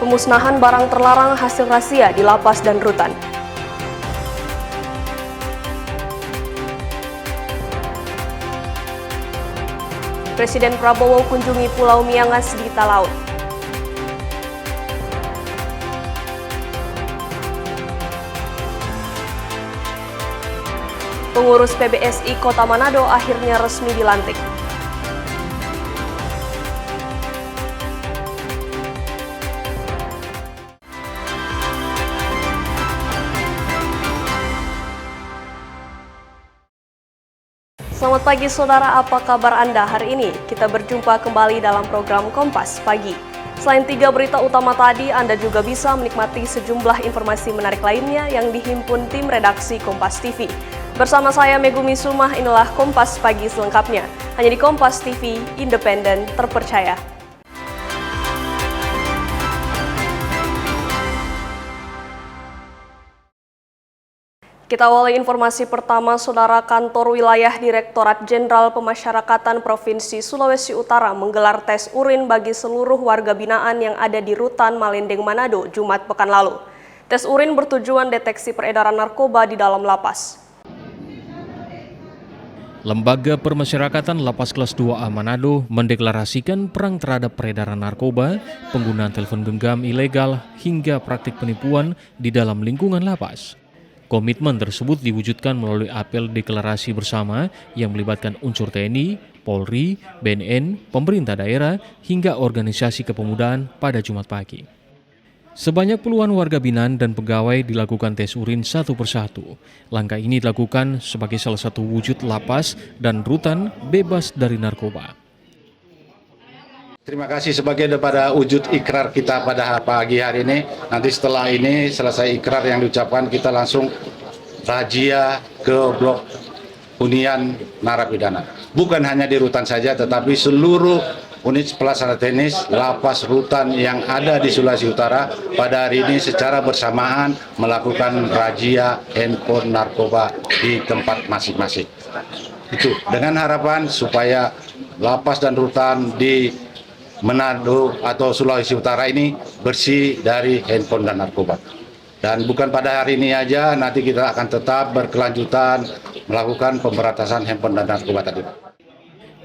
Pemusnahan barang terlarang hasil razia di lapas dan rutan. Presiden Prabowo kunjungi Pulau Miangas di Talaut. Pengurus PBSI Kota Manado akhirnya resmi dilantik. Selamat pagi saudara, apa kabar Anda hari ini? Kita berjumpa kembali dalam program Kompas Pagi. Selain 3 berita utama tadi, Anda juga bisa menikmati sejumlah informasi menarik lainnya yang dihimpun tim redaksi Kompas TV. Bersama saya Megumi Sumah, inilah Kompas Pagi selengkapnya. Hanya di Kompas TV, independen, terpercaya. Kita awali informasi pertama, Saudara. Kantor Wilayah Direktorat Jenderal Pemasyarakatan Provinsi Sulawesi Utara menggelar tes urin bagi seluruh warga binaan yang ada di Rutan Malendeng, Manado, Jumat pekan lalu. Tes urin bertujuan deteksi peredaran narkoba di dalam lapas. Lembaga Permasyarakatan Lapas Kelas 2A Manado mendeklarasikan perang terhadap peredaran narkoba, penggunaan telepon genggam ilegal, hingga praktik penipuan di dalam lingkungan lapas. Komitmen tersebut diwujudkan melalui apel deklarasi bersama yang melibatkan unsur TNI, Polri, BNN, pemerintah daerah, hingga organisasi kepemudaan pada Jumat pagi. Sebanyak puluhan warga binaan dan pegawai dilakukan tes urin satu persatu. Langkah ini dilakukan sebagai salah satu wujud lapas dan rutan bebas dari narkoba. Terima kasih sebagai daripada wujud ikrar kita pada pagi hari ini. Nanti setelah ini selesai ikrar yang diucapkan, kita langsung razia ke blok hunian narapidana. Bukan hanya di rutan saja, tetapi seluruh unit pelaksana teknis lapas rutan yang ada di Sulawesi Utara pada hari ini secara bersamaan melakukan razia handphone narkoba di tempat masing-masing. Itu dengan harapan supaya lapas dan rutan di Manado atau Sulawesi Utara ini bersih dari handphone dan narkoba. Dan bukan pada hari ini aja, nanti kita akan tetap berkelanjutan melakukan pemberantasan handphone dan narkoba tadi.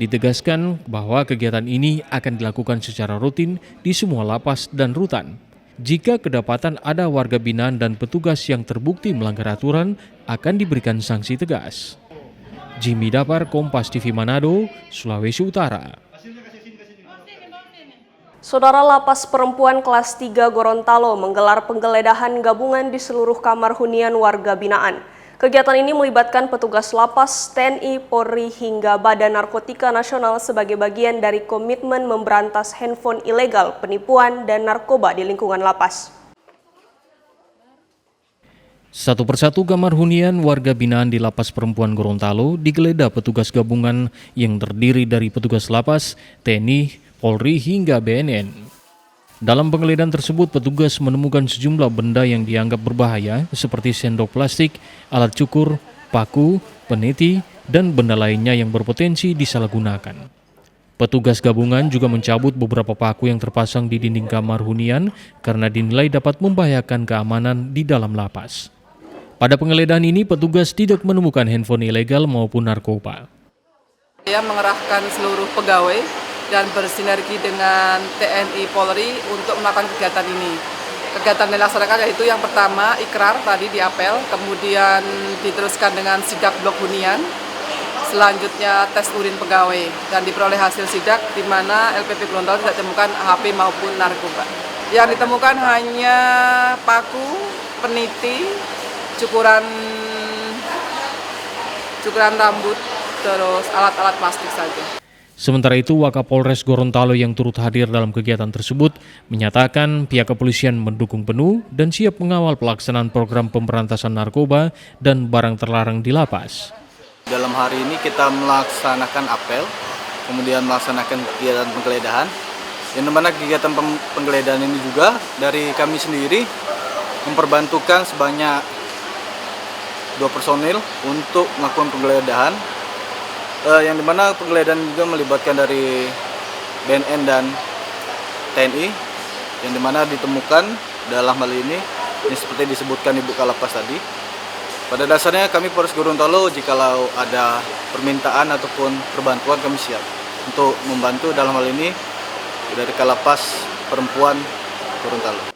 Ditegaskan bahwa kegiatan ini akan dilakukan secara rutin di semua lapas dan rutan. Jika kedapatan ada warga binaan dan petugas yang terbukti melanggar aturan, akan diberikan sanksi tegas. Jimmy Dapar, Kompas TV Manado, Sulawesi Utara. Saudara, Lapas Perempuan Kelas 3 Gorontalo menggelar penggeledahan gabungan di seluruh kamar hunian warga binaan. Kegiatan ini melibatkan petugas lapas, TNI, Polri, hingga Badan Narkotika Nasional sebagai bagian dari komitmen memberantas handphone ilegal, penipuan, dan narkoba di lingkungan lapas. Satu persatu kamar hunian warga binaan di Lapas Perempuan Gorontalo digeledah petugas gabungan yang terdiri dari petugas lapas, TNI, Polri hingga BNN. Dalam penggeledahan tersebut, petugas menemukan sejumlah benda yang dianggap berbahaya seperti sendok plastik, alat cukur, paku, peniti, dan benda lainnya yang berpotensi disalahgunakan. Petugas gabungan juga mencabut beberapa paku yang terpasang di dinding kamar hunian karena dinilai dapat membahayakan keamanan di dalam lapas. Pada penggeledahan ini, petugas tidak menemukan handphone ilegal maupun narkoba. Saya mengerahkan seluruh pegawai dan bersinergi dengan TNI Polri untuk melakukan kegiatan ini. Kegiatan yang dilaksanakan yaitu yang pertama ikrar tadi di apel, kemudian diteruskan dengan sidak blok hunian, selanjutnya tes urin pegawai dan diperoleh hasil sidak di mana LPP Gorontalo tidak ditemukan HP maupun narkoba. Yang ditemukan hanya paku, peniti, cukuran rambut, terus alat-alat plastik saja. Sementara itu, Wakapolres Gorontalo yang turut hadir dalam kegiatan tersebut menyatakan pihak kepolisian mendukung penuh dan siap mengawal pelaksanaan program pemberantasan narkoba dan barang terlarang di lapas. Dalam hari ini kita melaksanakan apel, kemudian melaksanakan kegiatan penggeledahan, yang dimana kegiatan penggeledahan ini juga dari kami sendiri memperbantukan sebanyak 2 personil untuk melakukan penggeledahan. Yang dimana penggeledahan juga melibatkan dari BNN dan TNI yang dimana ditemukan dalam hal ini yang seperti disebutkan Ibu Kalapas tadi. Pada dasarnya kami Polres Gorontalo jikalau ada permintaan ataupun perbantuan kami siap untuk membantu dalam hal ini dari Kalapas Perempuan Gorontalo.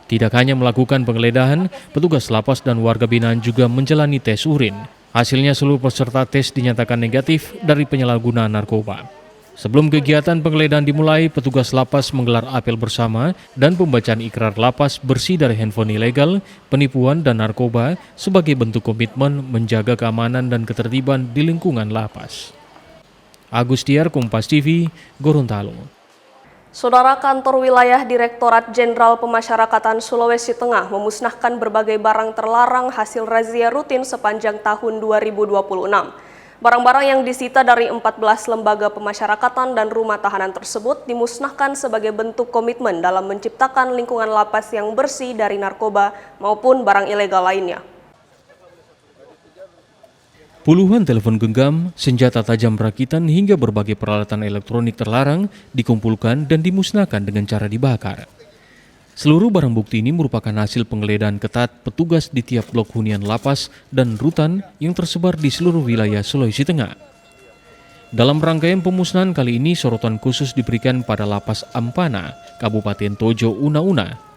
Tidak hanya melakukan penggeledahan, petugas lapas dan warga binaan juga menjalani tes urin. Hasilnya seluruh peserta tes dinyatakan negatif dari penyalahgunaan narkoba. Sebelum kegiatan penggeledahan dimulai, petugas lapas menggelar apel bersama dan pembacaan ikrar lapas bersih dari handphone ilegal, penipuan dan narkoba sebagai bentuk komitmen menjaga keamanan dan ketertiban di lingkungan lapas. Agus Tiar, Kompas TV, Gorontalo. Saudara, Kantor Wilayah Direktorat Jenderal Pemasyarakatan Sulawesi Tengah memusnahkan berbagai barang terlarang hasil razia rutin sepanjang tahun 2026. Barang-barang yang disita dari 14 lembaga pemasyarakatan dan rumah tahanan tersebut dimusnahkan sebagai bentuk komitmen dalam menciptakan lingkungan lapas yang bersih dari narkoba maupun barang ilegal lainnya. Puluhan telepon genggam, senjata tajam rakitan hingga berbagai peralatan elektronik terlarang dikumpulkan dan dimusnahkan dengan cara dibakar. Seluruh barang bukti ini merupakan hasil penggeledahan ketat petugas di tiap blok hunian lapas dan rutan yang tersebar di seluruh wilayah Sulawesi Tengah. Dalam rangkaian pemusnahan kali ini, sorotan khusus diberikan pada Lapas Ampana, Kabupaten Tojo Una-Una.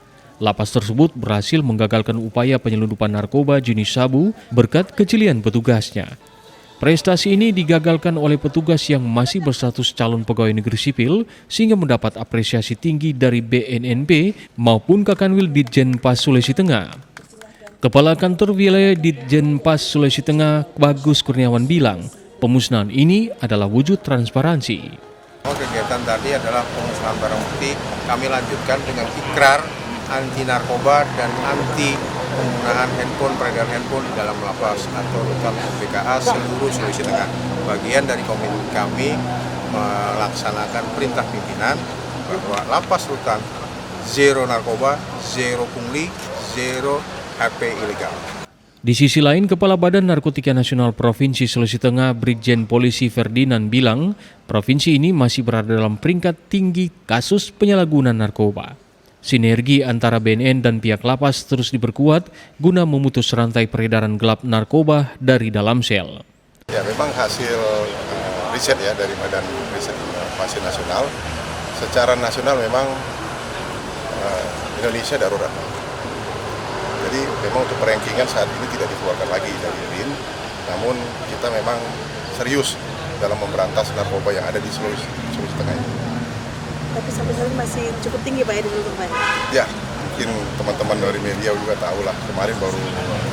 Lapas tersebut berhasil menggagalkan upaya penyelundupan narkoba jenis sabu berkat kejelian petugasnya. Prestasi ini digagalkan oleh petugas yang masih berstatus calon pegawai negeri sipil sehingga mendapat apresiasi tinggi dari BNNP maupun Kakanwil Ditjenpas Sulawesi Tengah. Kepala Kantor Wilayah Ditjenpas Sulawesi Tengah, Bagus Kurniawan bilang, pemusnahan ini adalah wujud transparansi. Kegiatan tadi adalah pemusnahan barang bukti. Kami lanjutkan dengan ikrar anti narkoba dan anti penggunaan handphone, peredaran handphone di dalam lapas atau rutan BKA seluruh Sulawesi Tengah. Bagian dari komitmen kami melaksanakan perintah pimpinan bahwa lapas rutan zero narkoba, zero pungli, zero HP ilegal. Di sisi lain, Kepala Badan Narkotika Nasional Provinsi Sulawesi Tengah Brigjen Polisi Ferdinand bilang, provinsi ini masih berada dalam peringkat tinggi kasus penyalahgunaan narkoba. Sinergi antara BNN dan pihak lapas terus diperkuat guna memutus rantai peredaran gelap narkoba dari dalam sel. Ya, memang hasil riset ya dari Badan Riset Inovasi Nasional, secara nasional memang Indonesia darurat. Jadi memang untuk perankingan saat ini tidak dikeluarkan lagi dari BIN, namun kita memang serius dalam memberantas narkoba yang ada di Sulawesi Tengah ini. Tapi sampai saat ini masih cukup tinggi Pak ya di Sulawesi Tengah? Ya, mungkin teman-teman dari media juga tahu lah, kemarin baru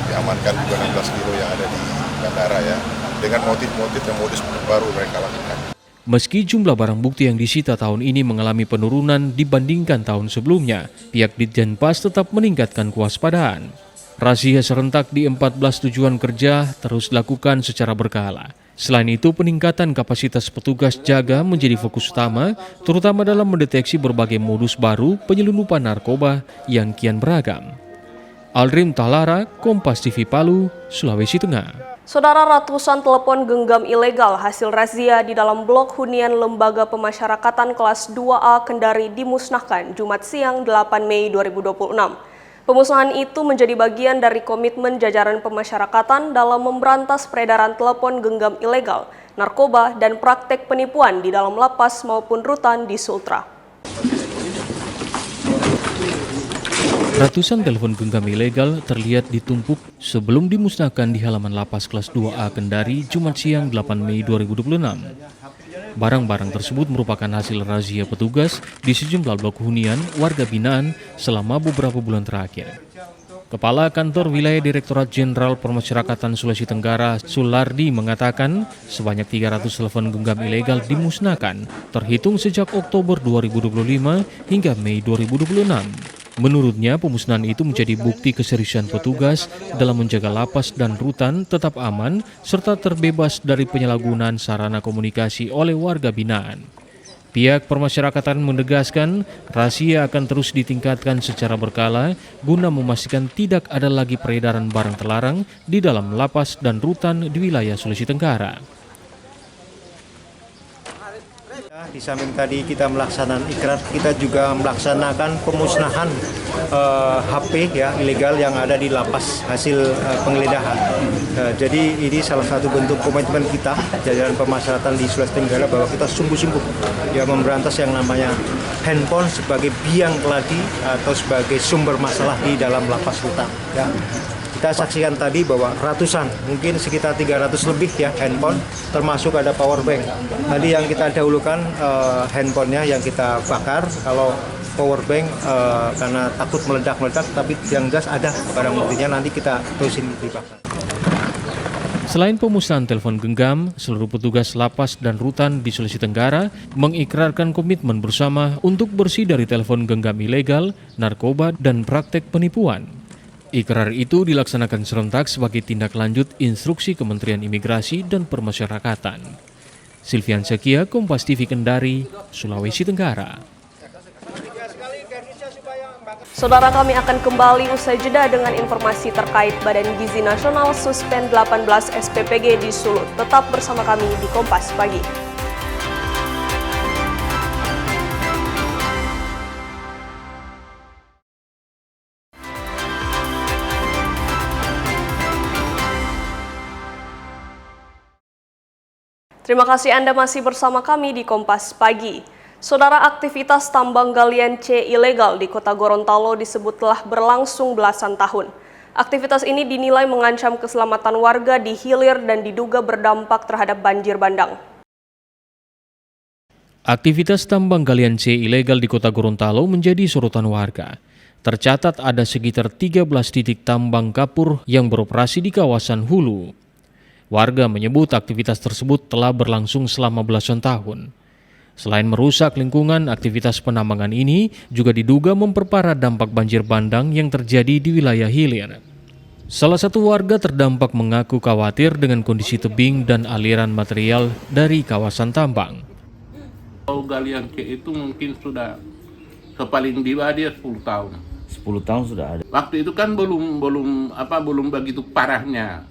diamankan juga 16 kilo yang ada di bandara ya, dengan motif-motif dan modus baru mereka lakukan. Meski jumlah barang bukti yang disita tahun ini mengalami penurunan dibandingkan tahun sebelumnya, pihak Ditjenpas tetap meningkatkan kewaspadaan. Razia serentak di 14 tujuan kerja terus dilakukan secara berkala. Selain itu, peningkatan kapasitas petugas jaga menjadi fokus utama, terutama dalam mendeteksi berbagai modus baru penyelundupan narkoba yang kian beragam. Aldrim Tahlara, Kompas TV Palu, Sulawesi Tengah. Saudara, ratusan telepon genggam ilegal hasil razia di dalam blok hunian Lembaga Pemasyarakatan kelas 2A Kendari dimusnahkan Jumat siang 8 Mei 2026. Pemusnahan itu menjadi bagian dari komitmen jajaran pemasyarakatan dalam memberantas peredaran telepon genggam ilegal, narkoba, dan praktek penipuan di dalam lapas maupun rutan di Sultra. Ratusan telepon genggam ilegal terlihat ditumpuk sebelum dimusnahkan di halaman lapas kelas 2A Kendari Jumat siang 8 Mei 2026. Barang-barang tersebut merupakan hasil razia petugas di sejumlah blok hunian warga binaan selama beberapa bulan terakhir. Kepala Kantor Wilayah Direktorat Jenderal Pemasyarakatan Sulawesi Tenggara, Sulardi, mengatakan sebanyak 300 telepon genggam ilegal dimusnahkan terhitung sejak Oktober 2025 hingga Mei 2026. Menurutnya, pemusnahan itu menjadi bukti keseriusan petugas dalam menjaga lapas dan rutan tetap aman serta terbebas dari penyalahgunaan sarana komunikasi oleh warga binaan. Pihak pemasyarakatan menegaskan razia akan terus ditingkatkan secara berkala guna memastikan tidak ada lagi peredaran barang terlarang di dalam lapas dan rutan di wilayah Sulawesi Tenggara. Di samping tadi kita melaksanakan ikrar, kita juga melaksanakan pemusnahan HP ya ilegal yang ada di lapas hasil penggeledahan. Jadi ini salah satu bentuk komitmen kita jajaran pemasyarakatan di Sulawesi Tenggara bahwa kita sungguh-sungguh ya memberantas yang namanya handphone sebagai biang keladi atau sebagai sumber masalah di dalam lapas rutan. Ya. Kita saksikan tadi bahwa ratusan, mungkin sekitar 300 lebih ya handphone, termasuk ada power bank. Tadi yang kita dahulukan handphonenya yang kita bakar, kalau power bank karena takut meledak-meledak, tapi yang jelas ada barang buktinya nanti kita terusin dibakar. Selain pemusnahan telepon genggam, seluruh petugas lapas dan rutan di Sulawesi Tenggara mengikrarkan komitmen bersama untuk bersih dari telepon genggam ilegal, narkoba, dan praktek penipuan. Ikrar itu dilaksanakan serentak sebagai tindak lanjut instruksi Kementerian Imigrasi dan Permasyarakatan. Silvian Sekia, Kompas TV Kendari, Sulawesi Tenggara. Saudara, kami akan kembali usai jeda dengan informasi terkait Badan Gizi Nasional suspend 18 SPPG di Sulut. Tetap bersama kami di Kompas Pagi. Terima kasih Anda masih bersama kami di Kompas Pagi. Saudara, aktivitas tambang galian C ilegal di Kota Gorontalo disebut telah berlangsung belasan tahun. Aktivitas ini dinilai mengancam keselamatan warga di hilir dan diduga berdampak terhadap banjir bandang. Aktivitas tambang galian C ilegal di Kota Gorontalo menjadi sorotan warga. Tercatat ada sekitar 13 titik tambang kapur yang beroperasi di kawasan hulu. Warga menyebut aktivitas tersebut telah berlangsung selama belasan tahun. Selain merusak lingkungan, aktivitas penambangan ini juga diduga memperparah dampak banjir bandang yang terjadi di wilayah hilir. Salah satu warga terdampak mengaku khawatir dengan kondisi tebing dan aliran material dari kawasan tambang. Galian C itu mungkin sudah sepaling diwa dia 10 tahun. 10 tahun sudah ada. Waktu itu kan belum begitu parahnya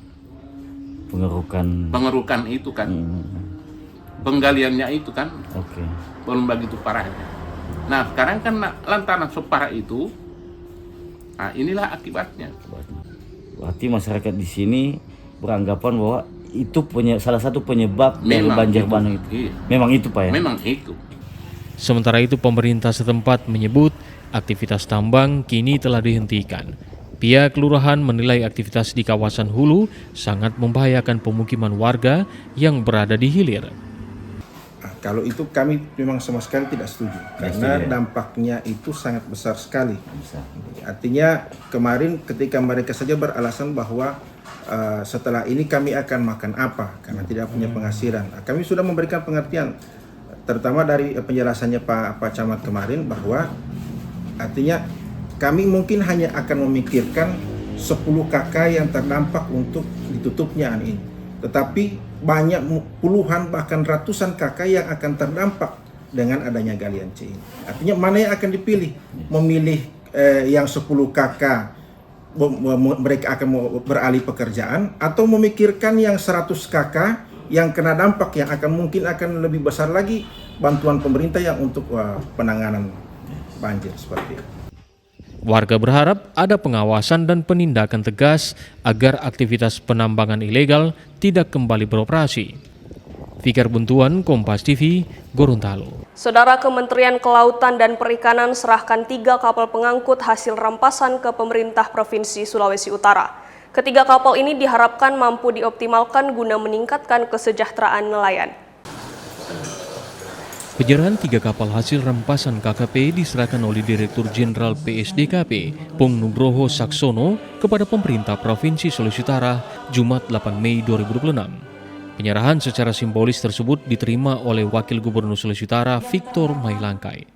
pengerukan itu kan. Penggaliannya itu kan. Oke. Belum begitu parahnya. Nah, sekarang kan lantaran separah itu, nah inilah akibatnya. Berarti masyarakat di sini beranggapan bahwa itu salah satu penyebab dari banjir bandang itu. Iya. Memang itu, Pak ya? Memang itu. Sementara itu pemerintah setempat menyebut aktivitas tambang kini telah dihentikan. Pihak kelurahan menilai aktivitas di kawasan hulu sangat membahayakan pemukiman warga yang berada di hilir. Kalau itu kami memang sama sekali tidak setuju karena dampaknya itu sangat besar sekali. Artinya kemarin ketika mereka saja beralasan bahwa setelah ini kami akan makan apa karena tidak punya penghasilan. Kami sudah memberikan pengertian terutama dari penjelasannya Pak Camat kemarin bahwa artinya kami mungkin hanya akan memikirkan 10 KK yang terdampak untuk ditutupnya ini. Tetapi banyak puluhan bahkan ratusan KK yang akan terdampak dengan adanya galian C ini. Artinya mana yang akan dipilih? Memilih yang 10 KK mereka akan beralih pekerjaan atau memikirkan yang 100 KK yang kena dampak yang mungkin akan lebih besar lagi bantuan pemerintah yang untuk penanganan banjir seperti itu. Warga berharap ada pengawasan dan penindakan tegas agar aktivitas penambangan ilegal tidak kembali beroperasi. Fikar Buntuan, Kompas TV, Gorontalo. Saudara, Kementerian Kelautan dan Perikanan serahkan 3 kapal pengangkut hasil rampasan ke pemerintah Provinsi Sulawesi Utara. Ketiga kapal ini diharapkan mampu dioptimalkan guna meningkatkan kesejahteraan nelayan. Penyerahan 3 kapal hasil rampasan KKP diserahkan oleh Direktur Jenderal PSDKP, Pong Nugroho Saksono, kepada pemerintah Provinsi Sulawesi Utara, Jumat 8 Mei 2026. Penyerahan secara simbolis tersebut diterima oleh Wakil Gubernur Sulawesi Utara, Victor Mailangkai.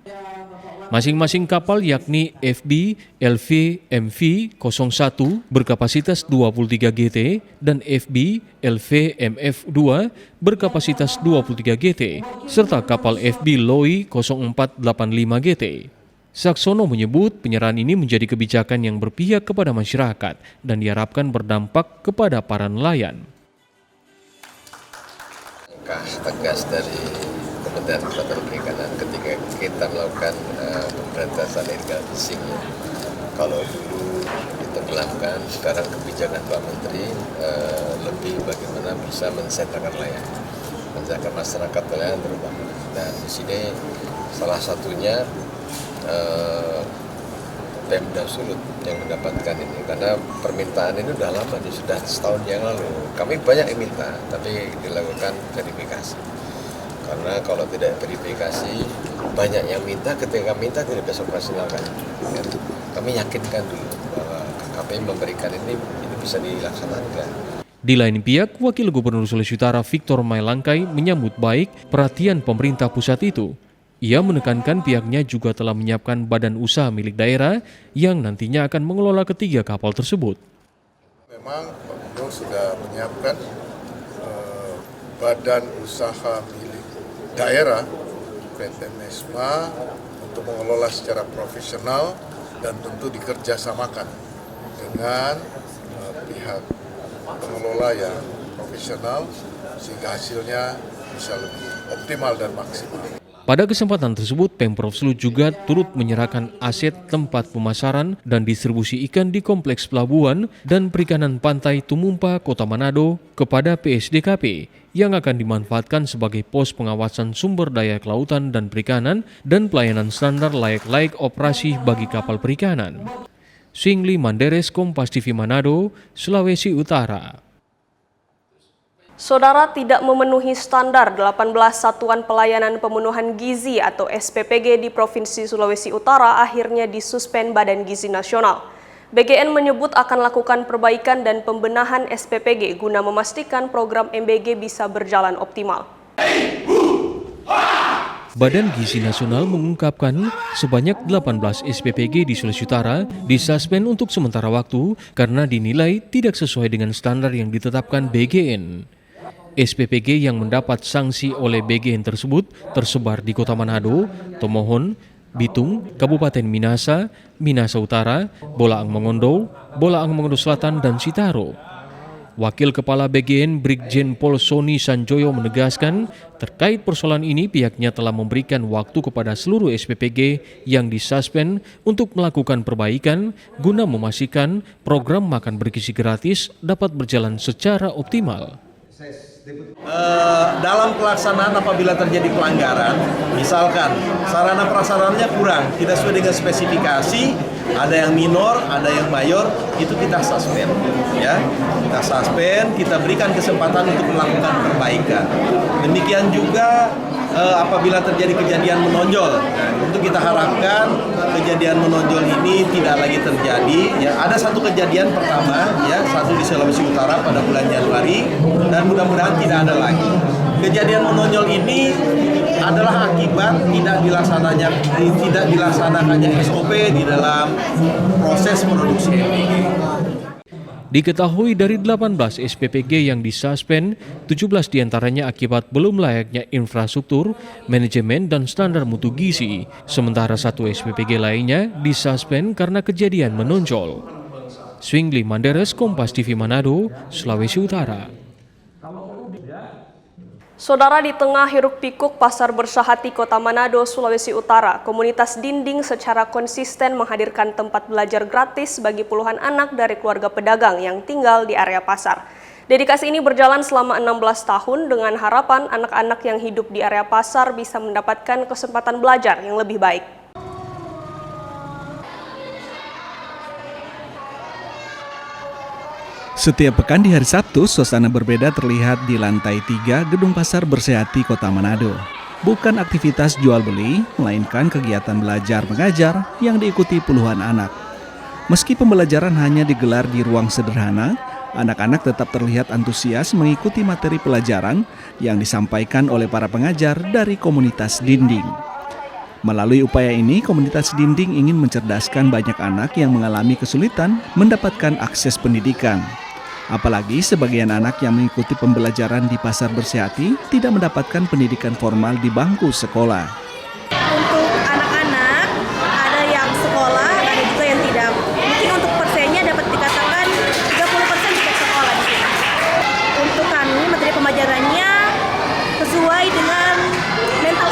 Masing-masing kapal yakni FB LV MV 01 berkapasitas 23 GT dan FB LV MF 2 berkapasitas 23 GT serta kapal FB Loi 0485 GT. Saksono menyebut penyerahan ini menjadi kebijakan yang berpihak kepada masyarakat dan diharapkan berdampak kepada para nelayan. Tegas dari Kementerian Kelautan dan Perikanan ketika kita melakukan pemberantasan illegal fishing. Kalau dulu ditenggelamkan, sekarang kebijakan Pak Menteri lebih bagaimana bisa mensejahterakan nelayan, menjaga masyarakat nelayan terutama. Dan di sini salah satunya Pemda Sulut yang mendapatkan ini, karena permintaan ini sudah lama, sudah setahun yang lalu. Kami banyak yang minta, tapi dilakukan verifikasi. Karena kalau tidak verifikasi, banyak yang minta, ketika minta tidak bisa operasionalkan. Kami yakinkan dulu bahwa KKP memberikan ini bisa dilaksanakan. Di lain pihak, Wakil Gubernur Sulawesi Utara Victor Mailangkai menyambut baik perhatian pemerintah pusat itu. Ia menekankan pihaknya juga telah menyiapkan badan usaha milik daerah yang nantinya akan mengelola ketiga kapal tersebut. Memang Pak Gubernur sudah menyiapkan badan usaha milik daerah PT Mesma untuk mengelola secara profesional dan tentu dikerjasamakan dengan pihak pengelola yang profesional sehingga hasilnya bisa lebih optimal dan maksimal. Pada kesempatan tersebut, Pemprov Sulut juga turut menyerahkan aset tempat pemasaran dan distribusi ikan di Kompleks Pelabuhan dan Perikanan Pantai Tumumpa, Kota Manado kepada PSDKP yang akan dimanfaatkan sebagai pos pengawasan sumber daya kelautan dan perikanan dan pelayanan standar layak operasi bagi kapal perikanan. Swingli Manderes, Kompas TV Manado, Sulawesi Utara. Saudara, tidak memenuhi standar 18 Satuan Pelayanan Pemenuhan Gizi atau SPPG di Provinsi Sulawesi Utara akhirnya disuspend Badan Gizi Nasional. BGN menyebut akan lakukan perbaikan dan pembenahan SPPG guna memastikan program MBG bisa berjalan optimal. Badan Gizi Nasional mengungkapkan sebanyak 18 SPPG di Sulawesi Utara disuspend untuk sementara waktu karena dinilai tidak sesuai dengan standar yang ditetapkan BGN. SPPG yang mendapat sanksi oleh BGN tersebut tersebar di Kota Manado, Tomohon, Bitung, Kabupaten Minasa, Minasa Utara, Bolaang Mongondo, Bolaang Mongondo Selatan, dan Sitaro. Wakil Kepala BGN Brigjen Pol Sony Sanjoyo menegaskan terkait persoalan ini pihaknya telah memberikan waktu kepada seluruh SPPG yang disuspend untuk melakukan perbaikan guna memastikan program makan bergizi gratis dapat berjalan secara optimal. Dalam pelaksanaan apabila terjadi pelanggaran, misalkan sarana prasarananya kurang, tidak sesuai dengan spesifikasi, ada yang minor, ada yang mayor, itu kita suspend, ya. Kita suspend, kita berikan kesempatan untuk melakukan perbaikan. Demikian juga apabila terjadi kejadian menonjol, untuk kita harapkan kejadian menonjol ini tidak lagi terjadi. Ya, ada satu kejadian pertama, ya, satu di Sulawesi Utara pada bulan Januari, dan mudah-mudahan tidak ada lagi. Kejadian menonjol ini adalah akibat tidak dilaksanakannya SOP di dalam proses produksi MBG. Diketahui dari 18 SPPG yang disuspend, 17 diantaranya akibat belum layaknya infrastruktur, manajemen, dan standar mutu gizi. Sementara satu SPPG lainnya disuspend karena kejadian menonjol. Swingli Manderes, Kompas TV Manado, Sulawesi Utara. Saudara, di tengah hiruk-pikuk pasar Bersahati Kota Manado, Sulawesi Utara, komunitas Dinding secara konsisten menghadirkan tempat belajar gratis bagi puluhan anak dari keluarga pedagang yang tinggal di area pasar. Dedikasi ini berjalan selama 16 tahun dengan harapan anak-anak yang hidup di area pasar bisa mendapatkan kesempatan belajar yang lebih baik. Setiap pekan di hari Sabtu, suasana berbeda terlihat di lantai 3 Gedung Pasar Bersehati Kota Manado. Bukan aktivitas jual beli, melainkan kegiatan belajar mengajar yang diikuti puluhan anak. Meski pembelajaran hanya digelar di ruang sederhana, anak-anak tetap terlihat antusias mengikuti materi pelajaran yang disampaikan oleh para pengajar dari komunitas Dinding. Melalui upaya ini, komunitas Dinding ingin mencerdaskan banyak anak yang mengalami kesulitan mendapatkan akses pendidikan. Apalagi sebagian anak yang mengikuti pembelajaran di Pasar Bersehati tidak mendapatkan pendidikan formal di bangku sekolah. Untuk anak-anak, ada yang sekolah, ada juga yang tidak. Mungkin untuk persennya dapat dikatakan 30% tidak sekolah di sini. Untuk kami, materi pembelajarannya sesuai dengan mental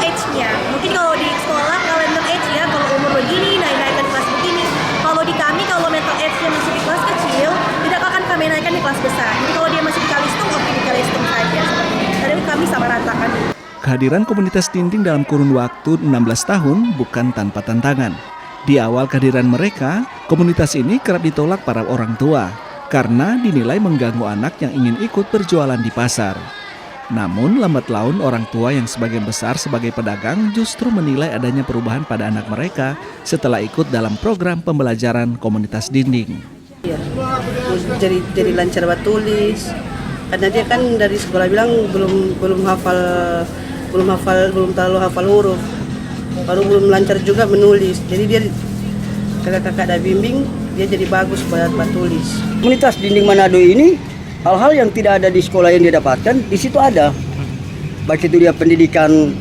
kehadiran komunitas dinding dalam kurun waktu 16 tahun bukan tanpa tantangan. Di awal kehadiran mereka, komunitas ini kerap ditolak para orang tua karena dinilai mengganggu anak yang ingin ikut berjualan di pasar. Namun lambat laun orang tua yang sebagian besar sebagai pedagang justru menilai adanya perubahan pada anak mereka setelah ikut dalam program pembelajaran komunitas dinding. Ya, jadi lancar buat tulis. Karena dia kan dari sekolah bilang belum terlalu hafal huruf. Baru belum lancar juga menulis. Jadi dia kakak-kakak dah bimbing, dia jadi bagus buat tulis. Komunitas dinding Manado ini hal-hal yang tidak ada di sekolah yang dia dapatkan di situ ada. Baik itu dia pendidikan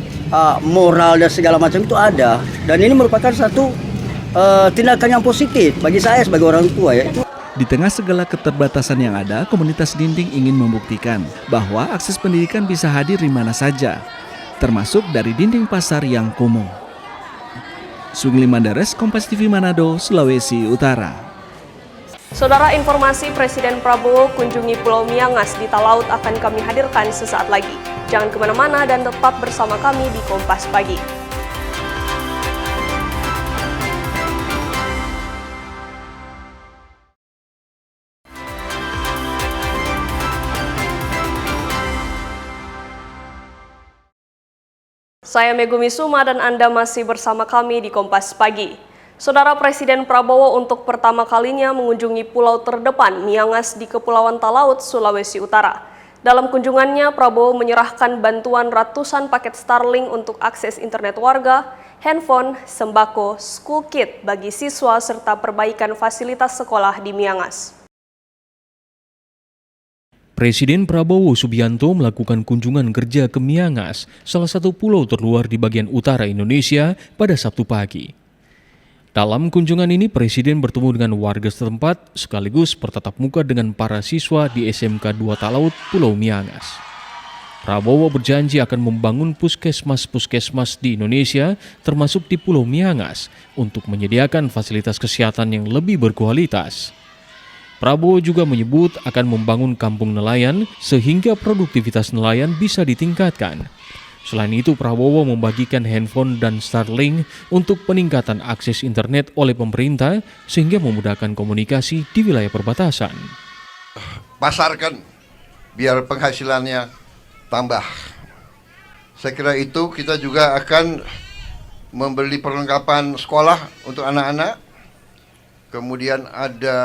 moral dan segala macam itu ada. Dan ini merupakan satu tindakan yang positif bagi saya sebagai orang tua ya. Di tengah segala keterbatasan yang ada, komunitas dinding ingin membuktikan bahwa akses pendidikan bisa hadir di mana saja, termasuk dari dinding pasar yang kumuh. Sungli Mandares, Kompas TV Manado, Sulawesi Utara. Saudara, informasi Presiden Prabowo kunjungi Pulau Miangas di Talaut akan kami hadirkan sesaat lagi. Jangan kemana-mana dan tetap bersama kami di Kompas Pagi. Saya Megumi Suma dan Anda masih bersama kami di Kompas Pagi. Saudara, Presiden Prabowo untuk pertama kalinya mengunjungi pulau terdepan Miangas di Kepulauan Talaut, Sulawesi Utara. Dalam kunjungannya, Prabowo menyerahkan bantuan ratusan paket Starlink untuk akses internet warga, handphone, sembako, school kit bagi siswa serta perbaikan fasilitas sekolah di Miangas. Presiden Prabowo Subianto melakukan kunjungan kerja ke Miangas, salah satu pulau terluar di bagian utara Indonesia, pada Sabtu pagi. Dalam kunjungan ini, Presiden bertemu dengan warga setempat sekaligus bertatap muka dengan para siswa di SMK 2 Talaut, Pulau Miangas. Prabowo berjanji akan membangun puskesmas-puskesmas di Indonesia, termasuk di Pulau Miangas, untuk menyediakan fasilitas kesehatan yang lebih berkualitas. Prabowo juga menyebut akan membangun kampung nelayan sehingga produktivitas nelayan bisa ditingkatkan. Selain itu, Prabowo membagikan handphone dan Starlink untuk peningkatan akses internet oleh pemerintah sehingga memudahkan komunikasi di wilayah perbatasan. Pasarkan biar penghasilannya tambah. Saya kira itu kita juga akan membeli perlengkapan sekolah untuk anak-anak. Kemudian ada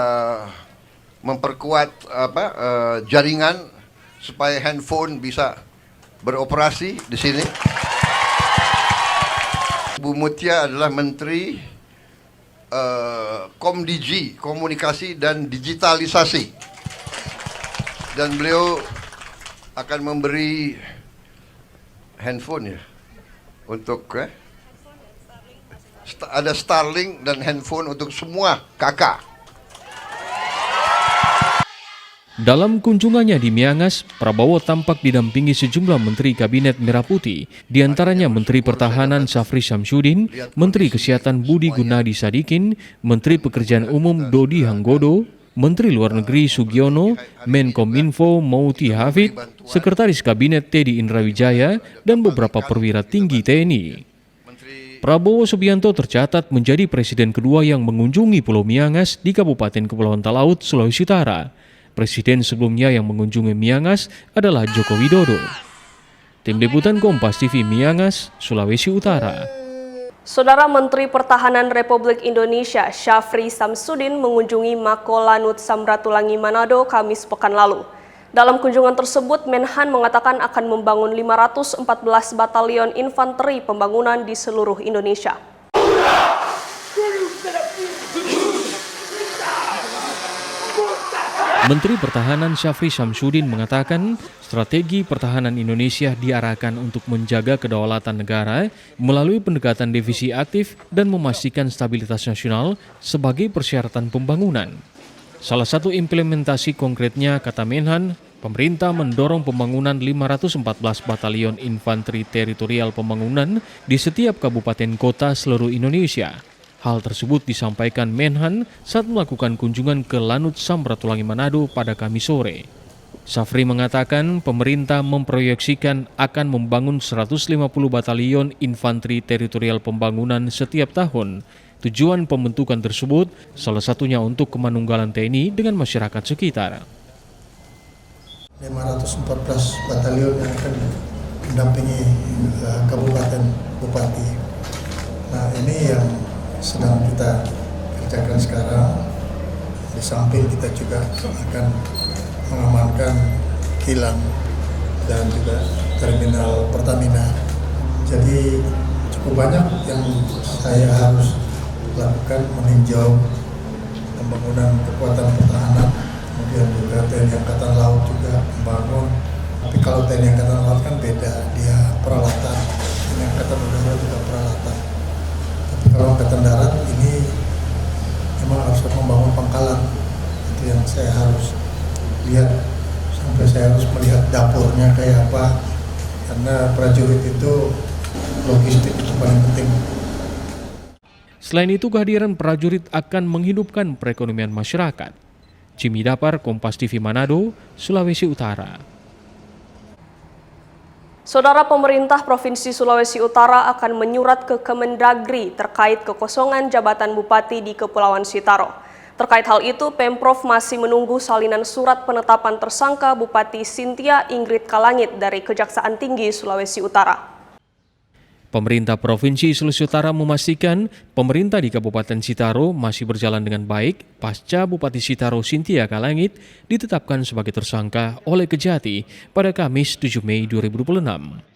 memperkuat jaringan supaya handphone bisa beroperasi di sini. Bu Mutia adalah Menteri Komdigi, Komunikasi dan Digitalisasi, dan beliau akan memberi handphone ya untuk ada Starlink dan handphone untuk semua kakak. Dalam kunjungannya di Miangas, Prabowo tampak didampingi sejumlah Menteri Kabinet Merah Putih, diantaranya Menteri Pertahanan Syafri Syamsuddin, Menteri Kesehatan Budi Gunadi Sadikin, Menteri Pekerjaan Umum Dodi Hanggodo, Menteri Luar Negeri Sugiono, Menkominfo Mauti Hafid, Sekretaris Kabinet Teddy Indrawijaya, dan beberapa perwira tinggi TNI. Prabowo Subianto tercatat menjadi presiden kedua yang mengunjungi Pulau Miangas di Kabupaten Kepulauan Talaut, Sulawesi Utara. Presiden sebelumnya yang mengunjungi Miangas adalah Joko Widodo. Tim Liputan Kompas TV Miangas, Sulawesi Utara. Saudara, Menteri Pertahanan Republik Indonesia Syafri Syamsuddin mengunjungi Mako Lanut Samratulangi Manado Kamis pekan lalu. Dalam kunjungan tersebut, Menhan mengatakan akan membangun 514 batalion infanteri pembangunan di seluruh Indonesia. Menteri Pertahanan Syafri Syamsuddin mengatakan strategi pertahanan Indonesia diarahkan untuk menjaga kedaulatan negara melalui pendekatan divisi aktif dan memastikan stabilitas nasional sebagai persyaratan pembangunan. Salah satu implementasi konkretnya, kata Menhan, pemerintah mendorong pembangunan 514 batalion infanteri teritorial pembangunan di setiap kabupaten kota seluruh Indonesia. Hal tersebut disampaikan Menhan saat melakukan kunjungan ke Lanut Samratulangi Manado pada Kamis sore. Safri mengatakan pemerintah memproyeksikan akan membangun 150 batalion infanteri teritorial pembangunan setiap tahun. Tujuan pembentukan tersebut salah satunya untuk kemanunggalan TNI dengan masyarakat sekitar. 514 batalion yang akan mendampingi kabupaten bupati. Nah, ini yang sedang kita kerjakan sekarang. Di samping kita juga akan mengamankan kilang dan juga terminal Pertamina. Jadi cukup banyak yang saya harus lakukan, meninjau pembangunan kekuatan pertahanan, kemudian juga TNI Angkatan Laut juga membangun. Tapi kalau TNI Angkatan Laut kan beda, dia peralatan. TNI Angkatan Udara juga peralatan. Tapi kalau Angkatan Darat ini memang harus membangun pangkalan. Itu yang saya harus lihat, sampai saya harus melihat dapurnya kayak apa. Karena prajurit itu logistik itu paling penting. Selain itu, kehadiran prajurit akan menghidupkan perekonomian masyarakat. Jimmy Dapar, Kompas TV Manado, Sulawesi Utara. Saudara, pemerintah Provinsi Sulawesi Utara akan menyurat ke Kemendagri terkait kekosongan jabatan bupati di Kepulauan Sitaro. Terkait hal itu, Pemprov masih menunggu salinan surat penetapan tersangka Bupati Cynthia Ingrid Kalangit dari Kejaksaan Tinggi Sulawesi Utara. Pemerintah Provinsi Sulawesi Utara memastikan pemerintah di Kabupaten Sitaro masih berjalan dengan baik pasca Bupati Sitaro Cynthia Kalangit ditetapkan sebagai tersangka oleh Kejati pada Kamis 7 Mei 2026.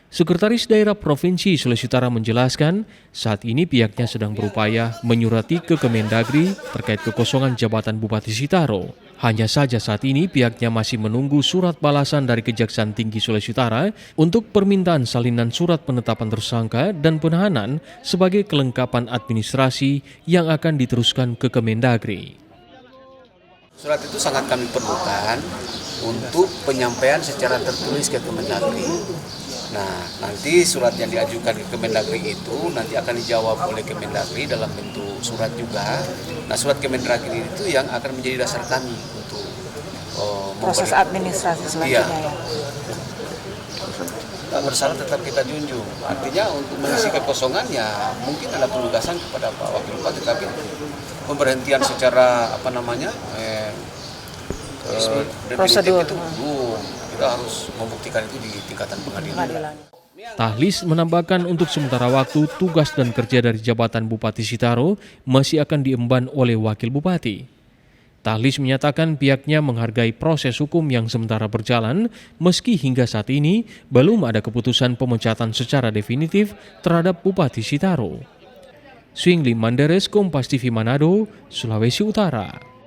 Sekretaris Daerah Provinsi Sulawesi Utara menjelaskan saat ini pihaknya sedang berupaya menyurati ke Kemendagri terkait kekosongan jabatan Bupati Sitaro. Hanya saja saat ini pihaknya masih menunggu surat balasan dari Kejaksaan Tinggi Sulawesi Utara untuk permintaan salinan surat penetapan tersangka dan penahanan sebagai kelengkapan administrasi yang akan diteruskan ke Kemendagri. Surat itu sangat kami perlukan untuk penyampaian secara tertulis ke Kemendagri. Nah, nanti surat yang diajukan ke Kemendagri itu nanti akan dijawab oleh Kemendagri dalam bentuk surat juga. Nah, surat Kemendagri itu yang akan menjadi dasar kami untuk proses administrasi selanjutnya. Iya. Tak bersalah tetap kita junjung. Artinya untuk mengisi kekosongan ya mungkin ada penugasan kepada Pak Wakil Bupati, tapi pemberhentian secara prosedur itu kita harus membuktikan itu di tingkatan pengadilan. Tahlis menambahkan untuk sementara waktu tugas dan kerja dari jabatan Bupati Sitaro masih akan diemban oleh Wakil Bupati. Tahlis menyatakan pihaknya menghargai proses hukum yang sementara berjalan meski hingga saat ini belum ada keputusan pemecatan secara definitif terhadap Bupati Sitaro. Swingli Manderes, Kompas TV Manado, Sulawesi Utara.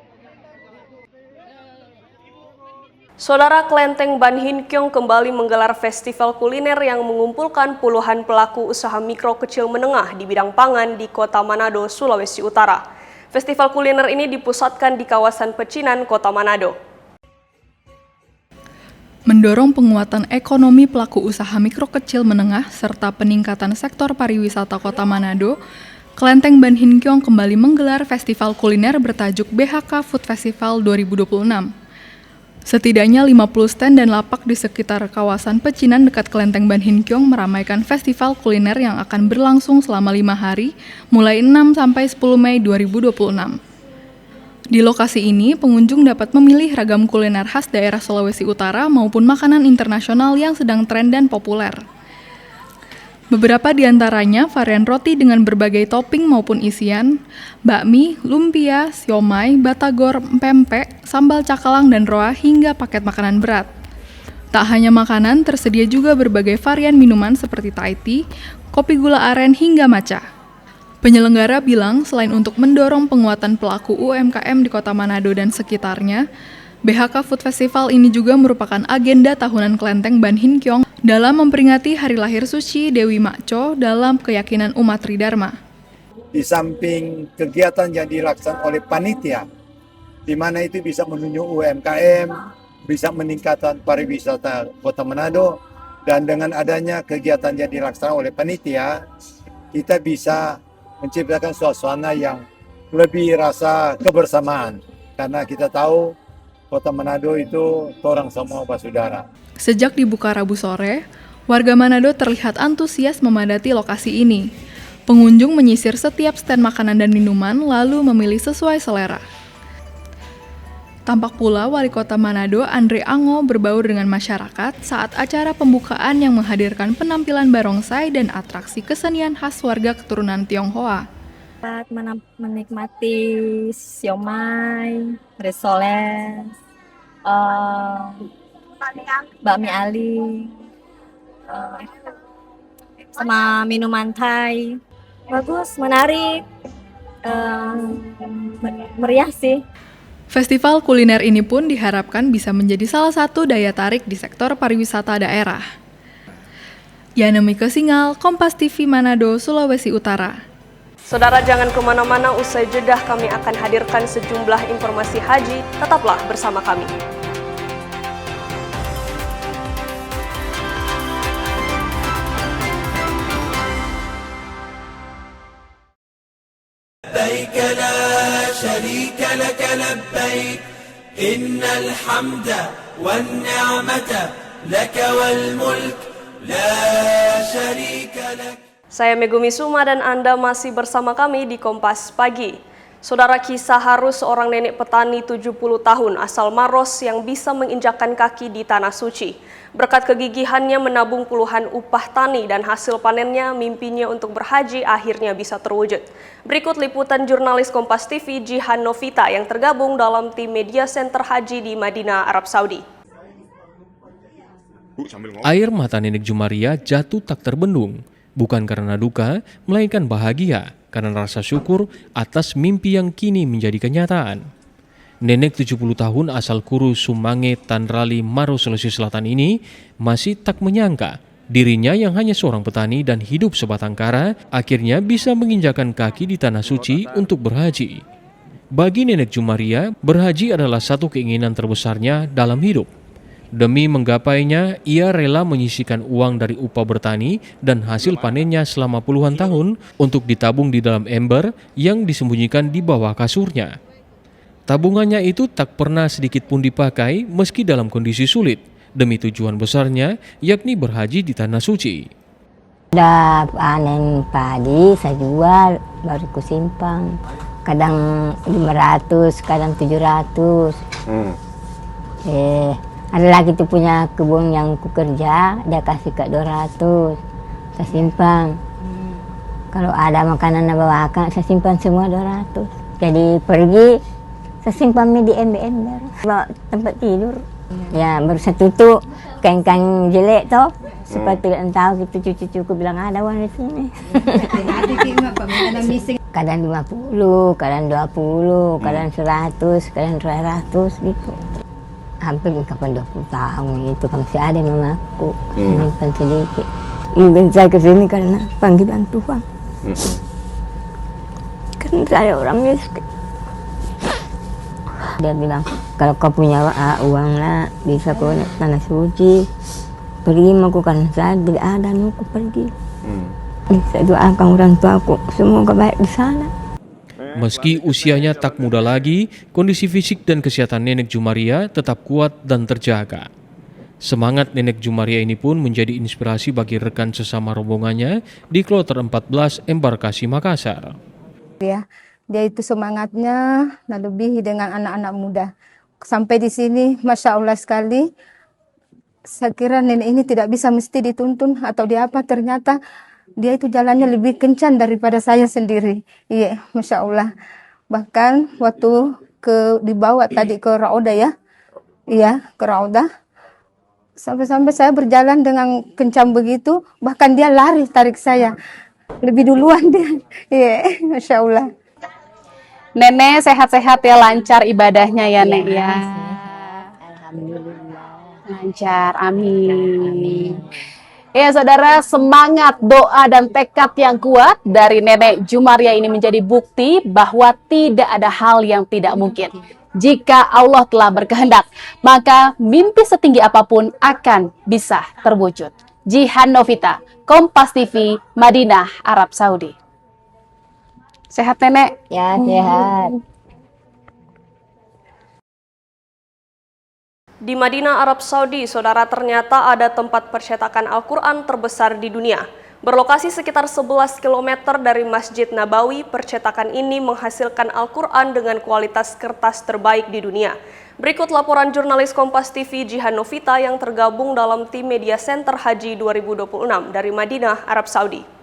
Saudara, Klenteng Ban Hinkyong kembali menggelar festival kuliner yang mengumpulkan puluhan pelaku usaha mikro kecil menengah di bidang pangan di Kota Manado, Sulawesi Utara. Festival kuliner ini dipusatkan di kawasan Pecinan, Kota Manado. Mendorong penguatan ekonomi pelaku usaha mikro kecil menengah serta peningkatan sektor pariwisata Kota Manado, Klenteng Ban Hinkyong kembali menggelar festival kuliner bertajuk BHK Food Festival 2026. Setidaknya 50 stand dan lapak di sekitar kawasan Pecinan dekat Klenteng Ban Hinkyong meramaikan festival kuliner yang akan berlangsung selama 5 hari, mulai 6 sampai 10 Mei 2026. Di lokasi ini, pengunjung dapat memilih ragam kuliner khas daerah Sulawesi Utara maupun makanan internasional yang sedang tren dan populer. Beberapa di antaranya varian roti dengan berbagai topping maupun isian, bakmi, lumpia, siomay, batagor, pempek, sambal cakalang dan roa hingga paket makanan berat. Tak hanya makanan, tersedia juga berbagai varian minuman seperti Thai tea, kopi gula aren hingga matcha. Penyelenggara bilang selain untuk mendorong penguatan pelaku UMKM di Kota Manado dan sekitarnya, BHK Food Festival ini juga merupakan agenda tahunan Klenteng Ban Hinkyong dalam memperingati hari lahir suci Dewi Makco dalam keyakinan umat Tridharma. Di samping kegiatan yang dilaksanakan oleh panitia, di mana itu bisa menunjuk UMKM, bisa meningkatkan pariwisata Kota Manado, dan dengan adanya kegiatan yang dilaksanakan oleh panitia, kita bisa menciptakan suasana yang lebih rasa kebersamaan. Karena kita tahu Kota Manado itu torang semua basudara. Sejak dibuka Rabu sore, warga Manado terlihat antusias memadati lokasi ini. Pengunjung menyisir setiap stand makanan dan minuman lalu memilih sesuai selera. Tampak pula Wali Kota Manado, Andre Ango, berbaur dengan masyarakat saat acara pembukaan yang menghadirkan penampilan barongsai dan atraksi kesenian khas warga keturunan Tionghoa. Menikmati siomay, risoles, bakmi ali, sama minuman Thai. Bagus, menarik, meriah sih. Festival kuliner ini pun diharapkan bisa menjadi salah satu daya tarik di sektor pariwisata daerah. Yana Mika Singal, Kompas TV Manado, Sulawesi Utara. Saudara jangan kemana-mana, usai jedah kami akan hadirkan sejumlah informasi haji, tetaplah bersama kami. لبيك لا شريك لك لبيك إن الحمد والنعمة لك والملك لا شريك لك. Saya Megumi Suma dan Anda masih bersama kami di Kompas Pagi. Saudara, kisah haru seorang nenek petani 70 tahun asal Maros yang bisa menginjakkan kaki di Tanah Suci. Berkat kegigihannya menabung puluhan upah tani dan hasil panennya, mimpinya untuk berhaji akhirnya bisa terwujud. Berikut liputan jurnalis Kompas TV Jihan Novita yang tergabung dalam tim Media Center Haji di Madinah, Arab Saudi. Air mata Nenek Jumaria jatuh tak terbendung. Bukan karena duka, melainkan bahagia karena rasa syukur atas mimpi yang kini menjadi kenyataan. Nenek 70 tahun asal Kuru Sumange, Tanrali, Maros, Sulawesi Selatan ini masih tak menyangka dirinya yang hanya seorang petani dan hidup sebatang kara akhirnya bisa menginjakan kaki di Tanah Suci untuk berhaji. Bagi Nenek Jumaria, berhaji adalah satu keinginan terbesarnya dalam hidup. Demi menggapainya, ia rela menyisihkan uang dari upah bertani dan hasil panennya selama puluhan tahun untuk ditabung di dalam ember yang disembunyikan di bawah kasurnya. Tabungannya itu tak pernah sedikit pun dipakai meski dalam kondisi sulit, demi tujuan besarnya yakni berhaji di Tanah Suci. Udah panen padi, saya jual, baru ku simpang. Kadang 500, kadang 700. Ada lagi tuh punya kebun yang ku kerja, dia kasih ke 200, saya simpan. Kalau ada makanan bawakan, saya simpan semua 200. Jadi pergi, saya simpan di ember, bawa tempat tidur. Ya baru saya tutup, kain-kain jelek toh, supaya tidak tahu gitu cucu-cucu bilang ada uang di sini. Kadang 50, kadang 20, kadang 100, kadang 200 gitu. Hampir kapan 20 tahun itu kan masih ada mamaku, simpan sedikit. Mungkin saya kesini karena panggilan Tuhan. Karena saya orang miskin. Dia bilang, kalau kau punya uang lah, bisa kau naik Tanah Suci. Pergi aku karena saya tidak ada, aku pergi. Saya doakan orang tuaku, semoga baik di sana. Meski usianya tak muda lagi, kondisi fisik dan kesehatan Nenek Jumaria tetap kuat dan terjaga. Semangat Nenek Jumaria ini pun menjadi inspirasi bagi rekan sesama rombongannya di Kloter 14 Embarkasi Makassar. Dia itu semangatnya lebih dengan anak-anak muda. Sampai di sini, Masya Allah sekali. Saya kira nenek ini tidak bisa mesti dituntun atau diapa, ternyata dia itu jalannya lebih kencang daripada saya sendiri. Iya, Masya Allah. Bahkan waktu dibawa tadi ke Rauda ya. Iya, ke Rauda. Sampai-sampai saya berjalan dengan kencang begitu. Bahkan dia lari tarik saya. Lebih duluan dia. Iya, Masya Allah. Nenek sehat-sehat ya, lancar ibadahnya ya, Nek ya. Alhamdulillah. Lancar, amin. Ya saudara, semangat, doa, dan tekad yang kuat dari Nenek Jumaria ini menjadi bukti bahwa tidak ada hal yang tidak mungkin. Jika Allah telah berkehendak, maka mimpi setinggi apapun akan bisa terwujud. Jihan Novita, Kompas TV, Madinah, Arab Saudi. Sehat Nenek? Ya, sehat. Di Madinah, Arab Saudi, saudara, ternyata ada tempat percetakan Al-Quran terbesar di dunia. Berlokasi sekitar 11 km dari Masjid Nabawi, percetakan ini menghasilkan Al-Quran dengan kualitas kertas terbaik di dunia. Berikut laporan jurnalis Kompas TV Jihan Novita yang tergabung dalam tim Media Center Haji 2026 dari Madinah, Arab Saudi.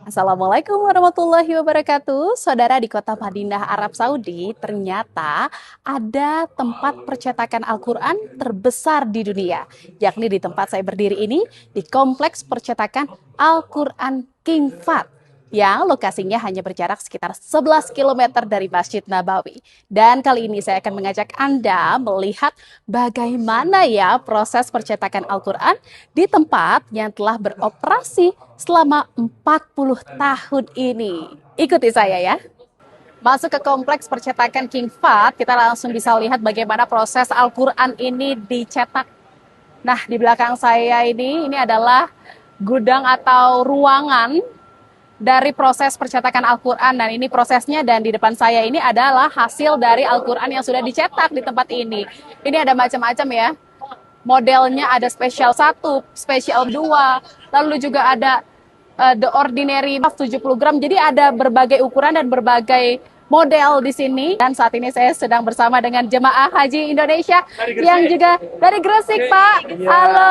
Assalamualaikum warahmatullahi wabarakatuh. Saudara, di kota Madinah, Arab Saudi, ternyata ada tempat percetakan Al-Quran terbesar di dunia. Yakni di tempat saya berdiri ini, di Kompleks Percetakan Al-Quran King Fahd, yang lokasinya hanya berjarak sekitar 11 km dari Masjid Nabawi. Dan kali ini saya akan mengajak Anda melihat bagaimana ya proses percetakan Al-Quran di tempat yang telah beroperasi selama 40 tahun ini. Ikuti saya ya. Masuk ke Kompleks Percetakan King Fahd, kita langsung bisa lihat bagaimana proses Al-Quran ini dicetak. Nah, di belakang saya ini adalah gudang atau ruangan dari proses percetakan Al-Quran, dan ini prosesnya, dan di depan saya ini adalah hasil dari Al-Quran yang sudah dicetak di tempat ini. Ini ada macam-macam ya, modelnya ada spesial 1, spesial 2, lalu juga ada The Ordinary 70 gram, jadi ada berbagai ukuran dan berbagai model di sini. Dan saat ini saya sedang bersama dengan jemaah haji Indonesia yang juga dari Gresik, Pak. Ya. Halo,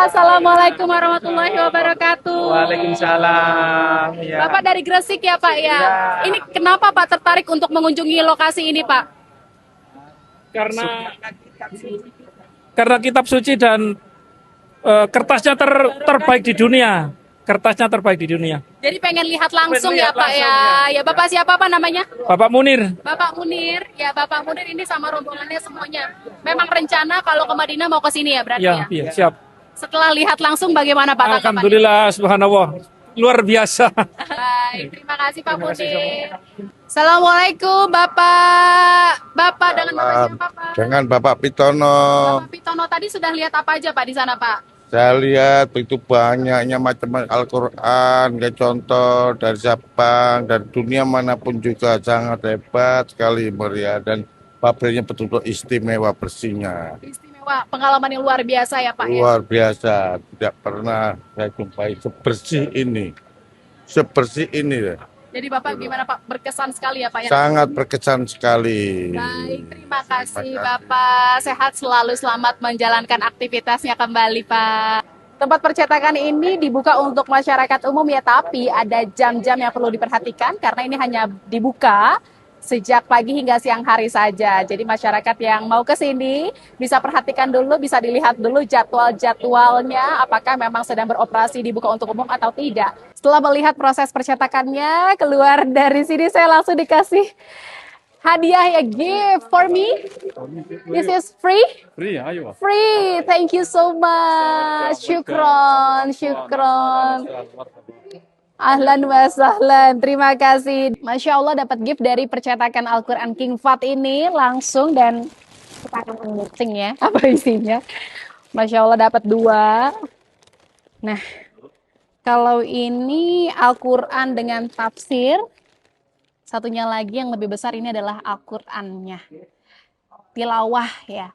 assalamualaikum warahmatullahi wabarakatuh. Waalaikumsalam. Ya. Bapak dari Gresik ya, Pak ya. Ya. Ini kenapa Pak tertarik untuk mengunjungi lokasi ini, Pak? Karena kitab suci dan kertasnya terbaik di dunia. Kertasnya terbaik di dunia. Jadi pengen lihat langsung ya, Pak langsung, ya. Ya, Bapak siapa Pak namanya? Bapak Munir. Bapak Munir, ya Bapak Munir ini sama rombongannya semuanya. Memang rencana kalau ke Madinah mau ke sini ya berarti ya? Iya, siap. Setelah lihat langsung bagaimana Pak tanggapannya? Alhamdulillah, subhanallah. Luar biasa. Baik, terima kasih Pak Munir. Assalamualaikum Bapak. Bapak dengan Bapak siapa Pak? Dengan Bapak Pitono. Bapak Pitono tadi sudah lihat apa aja Pak di sana Pak? Saya lihat begitu banyaknya macam Al-Quran, kayak contoh dari Jepang, dari dunia manapun juga sangat hebat sekali meriah, dan pabriknya betul-betul istimewa bersihnya. Istimewa, pengalaman yang luar biasa ya Pak ya? Luar biasa, tidak pernah saya jumpai sebersih ini. Sebersih ini. Jadi Bapak gimana Pak? Berkesan sekali ya Pak ya? Sangat berkesan sekali. Baik, terima kasih Bapak. Sehat selalu, selamat menjalankan aktivitasnya kembali Pak. Tempat percetakan ini dibuka untuk masyarakat umum ya, tapi ada jam-jam yang perlu diperhatikan karena ini hanya dibuka sejak pagi hingga siang hari saja. Jadi masyarakat yang mau ke sini bisa perhatikan dulu, bisa dilihat dulu jadwal-jadwalnya apakah memang sedang beroperasi dibuka untuk umum atau tidak. Setelah melihat proses percetakannya, keluar dari sini saya langsung dikasih hadiah ya, gift for me. This is free? Free, ayo. Free, thank you so much. Syukron, syukron. Ahlan wa sahlan, terima kasih. Masya Allah dapat gift dari percetakan Al-Quran King Fahd ini langsung, dan kita akan unboxing ya, apa isinya. Masya Allah dapat 2. Nah, kalau ini Al-Quran dengan tafsir, satunya lagi yang lebih besar ini adalah Al-Qurannya. Tilawah ya.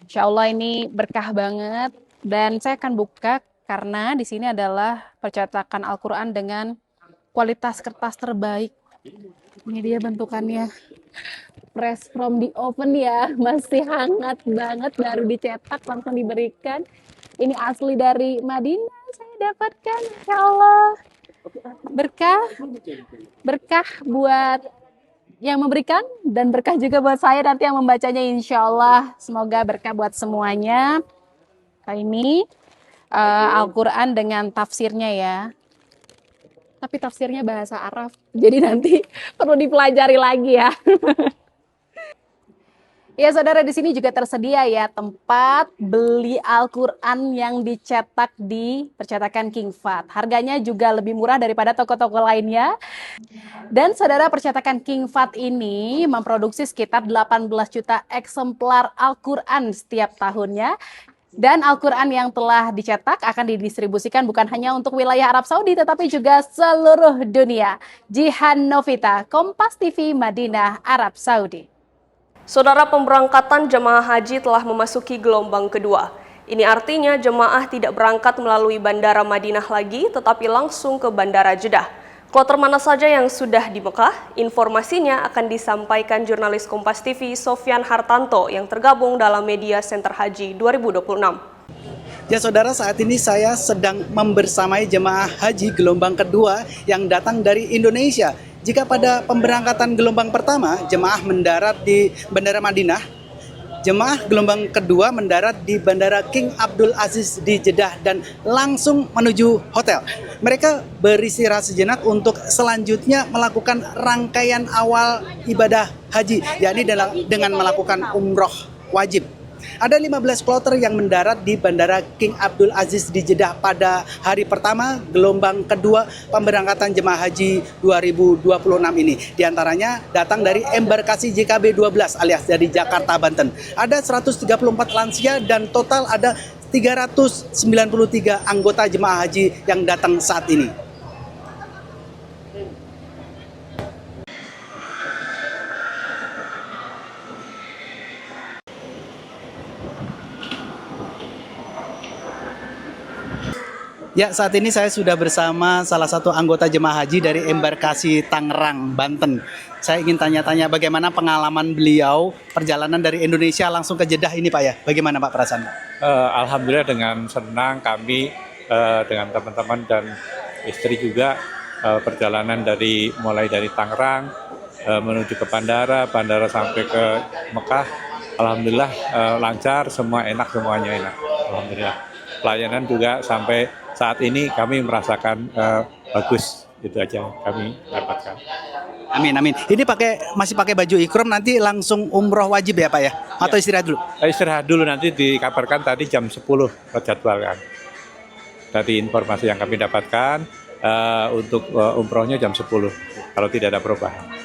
Insya Allah ini berkah banget, dan saya akan buka karena di sini adalah percetakan Al-Quran dengan kualitas kertas terbaik. Ini dia bentukannya, fresh from the oven ya, masih hangat banget, baru dicetak langsung diberikan. Ini asli dari Madinah saya dapatkan, Insya Allah. Berkah buat yang memberikan, dan berkah juga buat saya nanti yang membacanya, Insya Allah. Semoga berkah buat semuanya. Ini Al-Quran dengan tafsirnya ya. Tapi tafsirnya bahasa Arab, jadi nanti perlu dipelajari lagi ya. Ya saudara, di sini juga tersedia ya tempat beli Al-Quran yang dicetak di percetakan King Fahd. Harganya juga lebih murah daripada toko-toko lainnya. Dan saudara, percetakan King Fahd ini memproduksi sekitar 18 juta eksemplar Al-Quran setiap tahunnya. Dan Al-Quran yang telah dicetak akan didistribusikan bukan hanya untuk wilayah Arab Saudi, tetapi juga seluruh dunia. Jihan Novita, Kompas TV, Madinah, Arab Saudi. Saudara, pemberangkatan jemaah haji telah memasuki gelombang kedua. Ini artinya jemaah tidak berangkat melalui Bandara Madinah lagi, tetapi langsung ke Bandara Jeddah. Kloter mana saja yang sudah di Mekah? Informasinya akan disampaikan jurnalis Kompas TV Sofyan Hartanto yang tergabung dalam Media Center Haji 2026. Ya saudara, saat ini saya sedang membersamai jemaah haji gelombang kedua yang datang dari Indonesia. Jika pada pemberangkatan gelombang pertama, jemaah mendarat di Bandara Madinah, jemaah gelombang kedua mendarat di Bandara King Abdul Aziz di Jeddah dan langsung menuju hotel. Mereka beristirahat sejenak untuk selanjutnya melakukan rangkaian awal ibadah haji, yakni dengan melakukan umroh wajib. Ada 15 kloter yang mendarat di Bandara King Abdul Aziz di Jeddah pada hari pertama gelombang kedua pemberangkatan jemaah haji 2026 ini. Di antaranya datang dari embarkasi JKB 12 alias dari Jakarta, Banten. Ada 134 lansia dan total ada 393 anggota jemaah haji yang datang saat ini. Ya, saat ini saya sudah bersama salah satu anggota jemaah haji dari embarkasi Tangerang, Banten. Saya ingin tanya-tanya bagaimana pengalaman beliau perjalanan dari Indonesia langsung ke Jeddah ini, Pak ya. Bagaimana Pak perasaan? Alhamdulillah dengan senang kami dengan teman-teman dan istri juga perjalanan mulai dari Tangerang menuju ke bandara sampai ke Mekah. Alhamdulillah lancar, semua enak, semuanya enak. Alhamdulillah. Pelayanan juga sampai saat ini kami merasakan bagus, itu aja kami dapatkan. Amin, amin. Ini masih pakai baju ikram, nanti langsung umroh wajib ya Pak ya? Atau istirahat dulu? Istirahat dulu, nanti dikabarkan tadi jam 10 terjadwalkan. Dari informasi yang kami dapatkan untuk umrohnya jam 10 kalau tidak ada perubahan.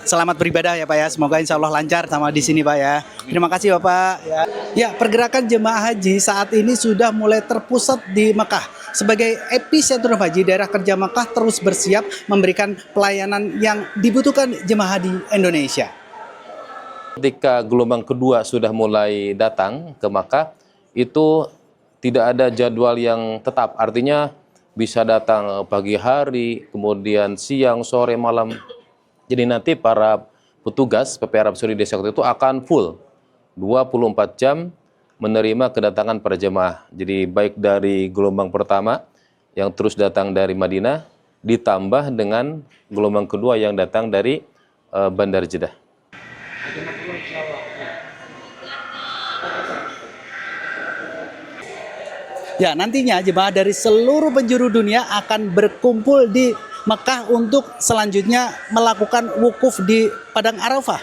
Selamat beribadah ya Pak ya, semoga insya Allah lancar sama di sini Pak ya. Terima kasih Bapak. Ya, pergerakan jemaah haji saat ini sudah mulai terpusat di Mekah. Sebagai epicentrum haji, daerah kerja Mekah terus bersiap memberikan pelayanan yang dibutuhkan jemaah haji Indonesia. Ketika gelombang kedua sudah mulai datang ke Mekah, itu tidak ada jadwal yang tetap, artinya bisa datang pagi hari, kemudian siang, sore, malam. Jadi nanti para petugas PP Arab Saudi Desa itu akan full 24 jam menerima kedatangan para jemaah. Jadi baik dari gelombang pertama yang terus datang dari Madinah ditambah dengan gelombang kedua yang datang dari Bandar Jeddah. Ya, nantinya jemaah dari seluruh penjuru dunia akan berkumpul di Mekah untuk selanjutnya melakukan wukuf di Padang Arafah.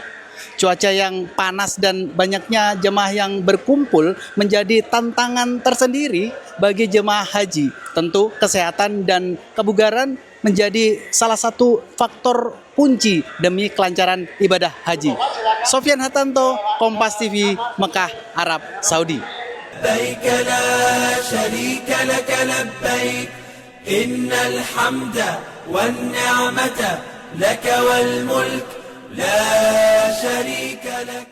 Cuaca yang panas dan banyaknya jemaah yang berkumpul menjadi tantangan tersendiri bagi jemaah haji. Tentu kesehatan dan kebugaran menjadi salah satu faktor kunci demi kelancaran ibadah haji. Sofyan Hartanto, Kompas TV, Mekah, Arab Saudi. لبيك لا شريك لك لبيك إن الحمد والنعمة لك والملك لا شريك لك.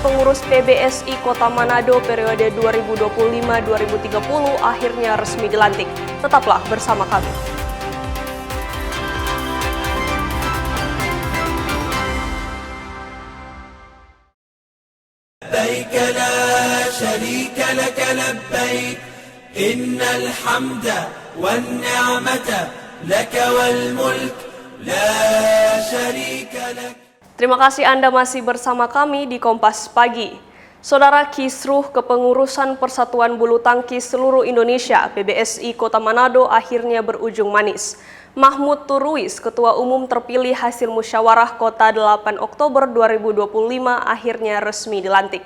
Pengurus PBSI Kota Manado periode 2025-2030 akhirnya resmi dilantik. Tetaplah bersama kami. لبيك لا شريك لك لبيك إن الحمد والنعمة لك والملك لا شريك لك. Terima kasih Anda masih bersama kami di Kompas Pagi. Saudara, Kisruh Kepengurusan Persatuan Bulu Tangkis Seluruh Indonesia PBSI Kota Manado akhirnya berujung manis. Mahmud Turuis, Ketua Umum terpilih hasil musyawarah Kota 8 Oktober 2025 akhirnya resmi dilantik.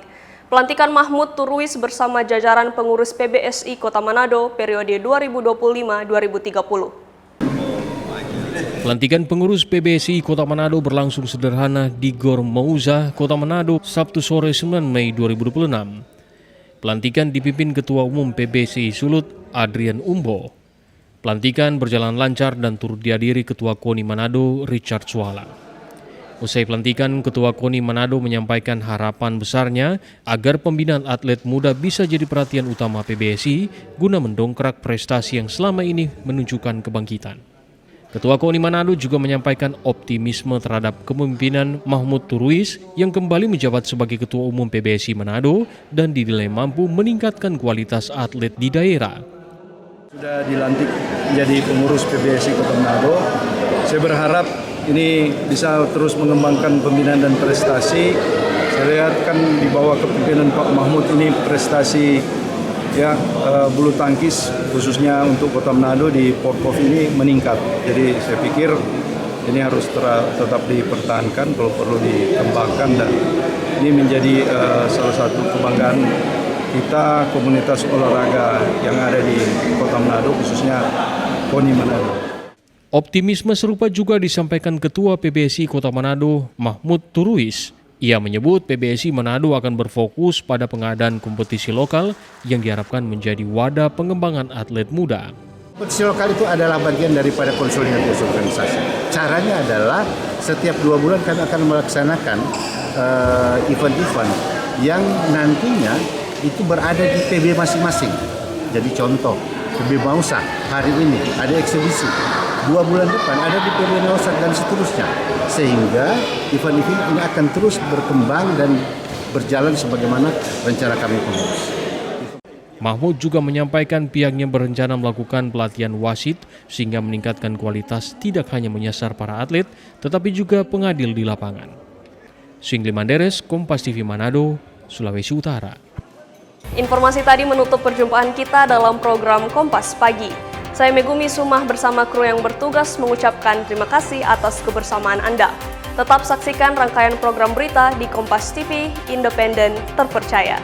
Pelantikan Mahmud Turuis bersama jajaran pengurus PBSI Kota Manado periode 2025-2030. Pelantikan pengurus PBSI Kota Manado berlangsung sederhana di Gor Mauza, Kota Manado, Sabtu sore 9 Mei 2026. Pelantikan dipimpin Ketua Umum PBSI Sulut, Adrian Umbo. Pelantikan berjalan lancar dan turut dihadiri Ketua KONI Manado, Richard Suhala. Usai pelantikan, Ketua KONI Manado menyampaikan harapan besarnya agar pembinaan atlet muda bisa jadi perhatian utama PBSI guna mendongkrak prestasi yang selama ini menunjukkan kebangkitan. Ketua KONI Manado juga menyampaikan optimisme terhadap kepemimpinan Mahmud Turuis yang kembali menjabat sebagai Ketua Umum PBSI Manado dan dinilai mampu meningkatkan kualitas atlet di daerah. Sudah dilantik menjadi pengurus PBSI Kota Manado. Saya berharap ini bisa terus mengembangkan pembinaan dan prestasi. Saya lihat kan di bawah kepemimpinan Pak Mahmud ini prestasi ya bulu tangkis khususnya untuk Kota Manado di Porprov ini meningkat. Jadi saya pikir ini harus tetap dipertahankan, kalau perlu dikembangkan, dan ini menjadi salah satu kebanggaan kita komunitas olahraga yang ada di Kota Manado khususnya KONI Manado. Optimisme serupa juga disampaikan Ketua PBSI Kota Manado, Mahmud Turuis. Ia menyebut PBSI Manado akan berfokus pada pengadaan kompetisi lokal yang diharapkan menjadi wadah pengembangan atlet muda. Kompetisi lokal itu adalah bagian daripada konsolidasi organisasi. Caranya adalah setiap 2 bulan kami akan melaksanakan event-event yang nantinya itu berada di PB masing-masing. Jadi contoh, PB Mausa hari ini ada eksibisi. 2 bulan depan ada di PB Nausak dan seterusnya, sehingga event-event ini akan terus berkembang dan berjalan sebagaimana rencana kami pengurus. Mahmud juga menyampaikan pihaknya berencana melakukan pelatihan wasit sehingga meningkatkan kualitas tidak hanya menyasar para atlet, tetapi juga pengadil di lapangan. Singli Manderes, Kompas TV Manado, Sulawesi Utara. Informasi tadi menutup perjumpaan kita dalam program Kompas Pagi. Saya Megumi Sumah bersama kru yang bertugas mengucapkan terima kasih atas kebersamaan Anda. Tetap saksikan rangkaian program berita di Kompas TV, independen, terpercaya.